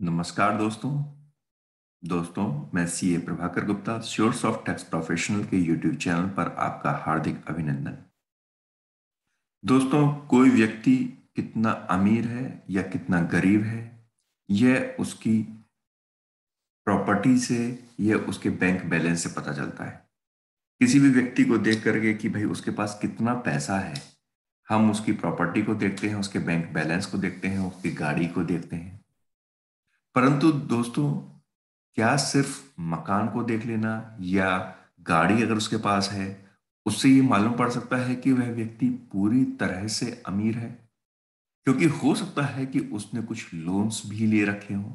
नमस्कार दोस्तों। मैं सीए प्रभाकर गुप्ता श्योर्स ऑफ टैक्स प्रोफेशनल के यूट्यूब चैनल पर आपका हार्दिक अभिनंदन। दोस्तों, कोई व्यक्ति कितना अमीर है या कितना गरीब है, यह उसकी प्रॉपर्टी से या उसके बैंक बैलेंस से पता चलता है। किसी भी व्यक्ति को देख करके कि भाई उसके पास कितना पैसा है, हम उसकी प्रॉपर्टी को देखते हैं, उसके बैंक बैलेंस को देखते हैं, उसकी गाड़ी को देखते हैं। परंतु दोस्तों, क्या सिर्फ मकान को देख लेना या गाड़ी अगर उसके पास है, उससे ये मालूम पड़ सकता है कि वह व्यक्ति पूरी तरह से अमीर है? क्योंकि हो सकता है कि उसने कुछ लोन्स भी ले रखे हों।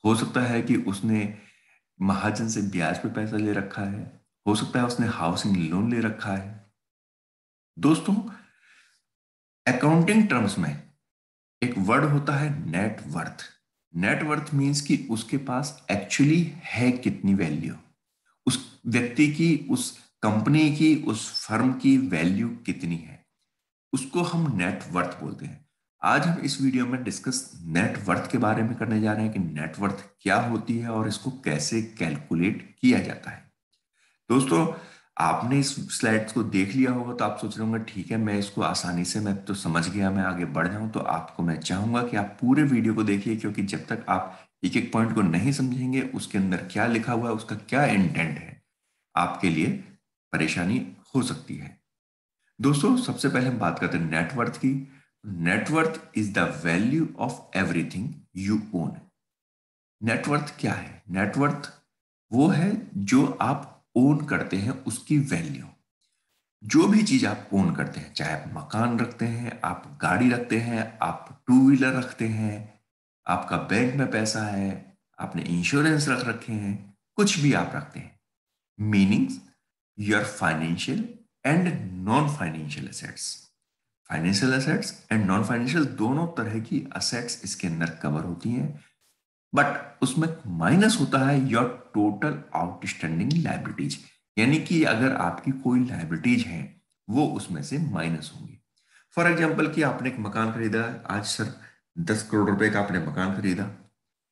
हो सकता है कि उसने महाजन से ब्याज पे पैसा ले रखा है। हो सकता है उसने हाउसिंग लोन ले रखा है। दोस्तों, अकाउंटिंग टर्म्स में एक वर्ड होता है नेटवर्थ। नेटवर्थ मीन्स कि उसके पास एक्चुअली है कितनी वैल्यू, उस व्यक्ति की, उस कंपनी की, उस फर्म की वैल्यू कितनी है, उसको हम नेटवर्थ बोलते हैं। आज हम इस वीडियो में डिस्कस नेटवर्थ के बारे में करने जा रहे हैं कि नेटवर्थ क्या होती है और इसको कैसे कैलकुलेट किया जाता है। दोस्तों, आपने इस स्लाइड्स को देख लिया होगा तो आप सोच रहे होंगे ठीक है, मैं इसको आसानी से मैं तो समझ गया, मैं आगे बढ़ जाऊं। तो आपको मैं चाहूंगा कि आप पूरे वीडियो को देखिए, क्योंकि जब तक आप एक एक पॉइंट को नहीं समझेंगे, उसके अंदर क्या लिखा हुआ है, उसका क्या इंटेंट है, आपके लिए परेशानी हो सकती है। दोस्तों, सबसे पहले हम बात करते हैं नेटवर्थ की। Net worth is the value of everything you own. Net worth क्या है? नेटवर्थ वो है जो आप ओन करते हैं, उसकी वैल्यू। जो भी चीज आप ओन करते हैं, चाहे आप मकान रखते हैं, आप गाड़ी रखते हैं, आप टू व्हीलर रखते हैं, आपका बैंक में पैसा है, आपने इंश्योरेंस रख रखे हैं, कुछ भी आप रखते हैं, meanings your financial and non financial assets. Financial assets and non financial दोनों तरह की असेट्स इसके अंदर कवर होती हैं। बट उसमें माइनस होता है योर टोटल आउटस्टैंडिंग लाइबिलिटीज, यानी कि अगर आपकी कोई लाइबिलिटीज है वो उसमें से माइनस होंगी। फॉर एग्जाम्पल कि आपने एक मकान खरीदा है, आज सर 10 करोड़ रुपए का आपने मकान खरीदा।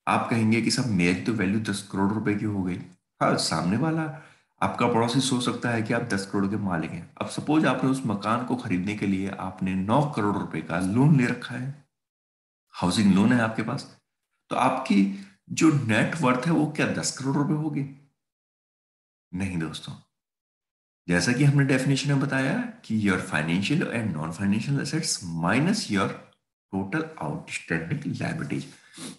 आप कहेंगे कि सब मेरी तो वैल्यू 10 करोड़ रुपए की हो गई। हाँ, सामने वाला आपका पड़ोसी सोच सकता है कि आप 10 करोड़ के मालिक हैं। अब सपोज आपने उस मकान को खरीदने के लिए आपने 9 करोड़ रुपए का लोन ले रखा है, हाउसिंग लोन है आपके पास। तो आपकी जो नेट वर्थ है वो क्या 10 करोड़ रुपए होगी? नहीं दोस्तों। जैसा कि हमने डेफिनेशन में बताया कि your financial and non financial assets minus your total outstanding liabilities.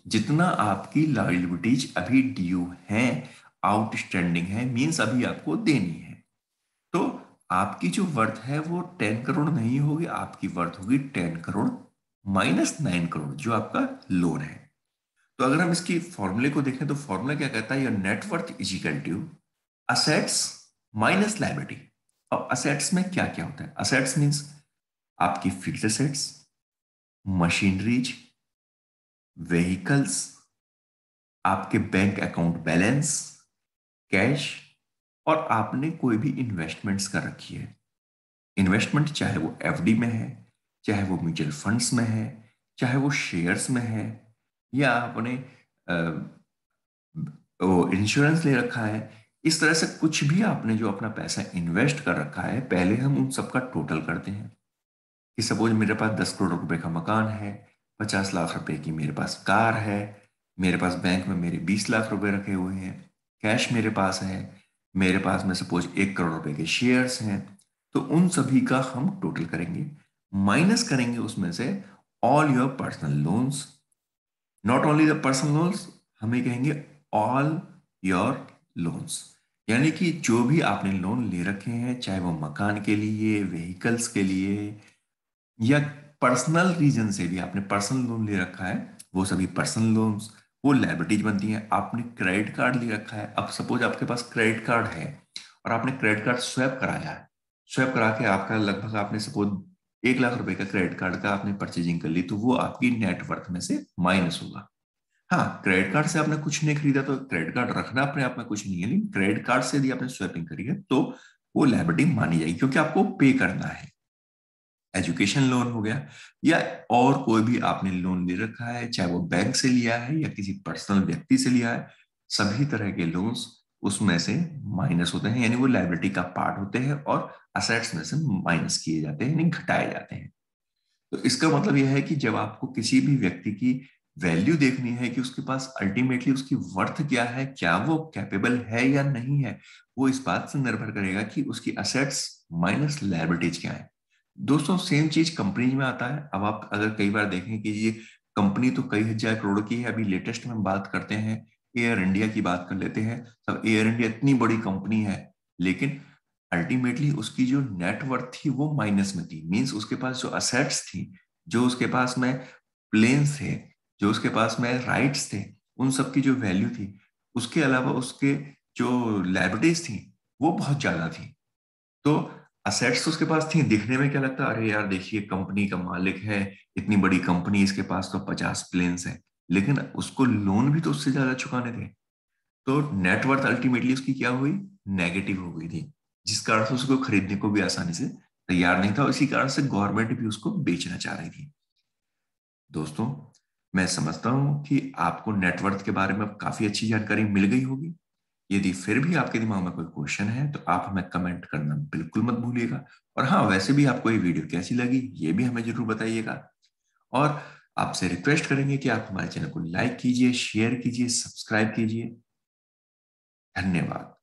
जितना आपकी लायबिलिटीज अभी ड्यू है, आउटस्टैंडिंग है, मींस अभी आपको देनी है, तो आपकी जो वर्थ है वो 10 करोड़ नहीं होगी, आपकी वर्थ होगी 10 करोड़ माइनस 9 करोड़ जो आपका लोन है। तो अगर हम इसकी फॉर्मूले को देखें तो फॉर्मूला क्या कहता है? Your net worth is equal to assets minus liability. और असेट्स में क्या क्या होता है? असेट्स मींस आपकी फिक्स्ड असेट्स, मशीनरीज, व्हीकल्स, आपके बैंक अकाउंट बैलेंस, कैश, और आपने कोई भी इन्वेस्टमेंट्स कर रखी है। इन्वेस्टमेंट चाहे वो एफडी में है, चाहे वो म्यूचुअल फंड्स में है, चाहे वो शेयर्स में है, या आपने वो इंश्योरेंस ले रखा है। इस तरह से कुछ भी आपने जो अपना पैसा इन्वेस्ट कर रखा है, पहले हम उन सबका टोटल करते हैं। कि सपोज मेरे पास 10 करोड़ रुपए का मकान है, 50 लाख रुपए की मेरे पास कार है, मेरे पास बैंक में मेरे 20 लाख रुपए रखे हुए हैं, कैश मेरे पास है, मेरे पास में सपोज 1 करोड़ रुपए के शेयर्स हैं। तो उन सभी का हम टोटल करेंगे, माइनस करेंगे उसमें से all your personal loans. Not only the personal loans, हमें कहेंगे ऑल योर लोन्स। यानी कि जो भी आपने लोन ले रखे हैं, चाहे वो मकान के लिए, व्हीकल्स के लिए, या पर्सनल रीजन से भी आपने पर्सनल लोन ले रखा है, वो सभी पर्सनल लोन्स वो लायबिलिटीज बनती हैं। आपने क्रेडिट कार्ड ले रखा है, अब सपोज आपके पास क्रेडिट कार्ड है और आपने क्रेडिट कार्ड स्वैप कराया है, स्वैप करा के आपका लगभग आपने सपोज 1 लाख रुपए का क्रेडिट कार्ड का आपने परचेजिंग कर ली, तो वो आपकी नेटवर्थ में से माइनस होगा। हाँ, क्रेडिट कार्ड से आपने कुछ नहीं खरीदा तो क्रेडिट कार्ड रखना अपने आप में कुछ नहीं है, लेकिन क्रेडिट कार्ड से यदि आपने स्वैपिंग करी है तो वो लायबिलिटी मानी जाएगी, क्योंकि आपको पे करना है। एजुकेशन लोन हो गया, या और कोई भी आपने लोन ले रखा है, चाहे वो बैंक से लिया है या किसी पर्सनल व्यक्ति से लिया है, सभी तरह के लोन्स उसमें से माइनस होते हैं, यानी वो लायबिलिटी का पार्ट होते हैं और असेट्स में से माइनस किए जाते हैं, यानी घटाए जाते हैं। तो इसका मतलब यह है कि जब आपको किसी भी व्यक्ति की वैल्यू देखनी है कि उसके पास अल्टीमेटली उसकी वर्थ क्या है, क्या वो कैपेबल है या नहीं है, वो इस बात से निर्भर करेगा कि उसकी असेट्स माइनस लायबिलिटीज क्या है। दोस्तों सेम चीज कंपनी में आता है। अब आप अगर कई बार देखें कि ये कंपनी तो कई हजार करोड़ की है, अभी लेटेस्ट में बात करते हैं एयर इंडिया की, बात कर लेते हैं। अब एयर इंडिया इतनी बड़ी कंपनी है, लेकिन अल्टीमेटली उसकी जो नेटवर्थ थी वो माइनस में थी। मींस उसके पास जो असेट्स थी, जो उसके पास में प्लेन्स थे, जो उसके पास में राइट्स थे, उन सब की जो वैल्यू थी, उसके अलावा उसके जो लायबिलिटीज थी वो बहुत ज्यादा थी। तो असेट्स तो उसके पास थी, दिखने में क्या लगता है, अरे यार देखिए कंपनी का मालिक है, इतनी बड़ी कंपनी, इसके पास तो 50 प्लेन्स है, लेकिन उसको लोन भी तो उससे ज्यादा चुकाने थे। तो नेटवर्थ अल्टीमेटली उसकी क्या हुई, नेगेटिव हो गई थी, जिस कारण से उसको खरीदने को भी आसानी से तैयार नहीं था, इसी कारण से गवर्नमेंट भी उसको बेचना चाह रही थी। दोस्तों मैं समझता हूं कि आपको नेटवर्थ के बारे में अब काफी अच्छी जानकारी मिल गई होगी। यदि फिर भी आपके दिमाग में कोई क्वेश्चन है तो आप हमें कमेंट करना बिल्कुल मत भूलिएगा। और हाँ, वैसे भी आपको ये वीडियो कैसी लगी ये भी हमें जरूर बताइएगा। और आपसे रिक्वेस्ट करेंगे कि आप हमारे चैनल को लाइक कीजिए, शेयर कीजिए, सब्सक्राइब कीजिए। धन्यवाद।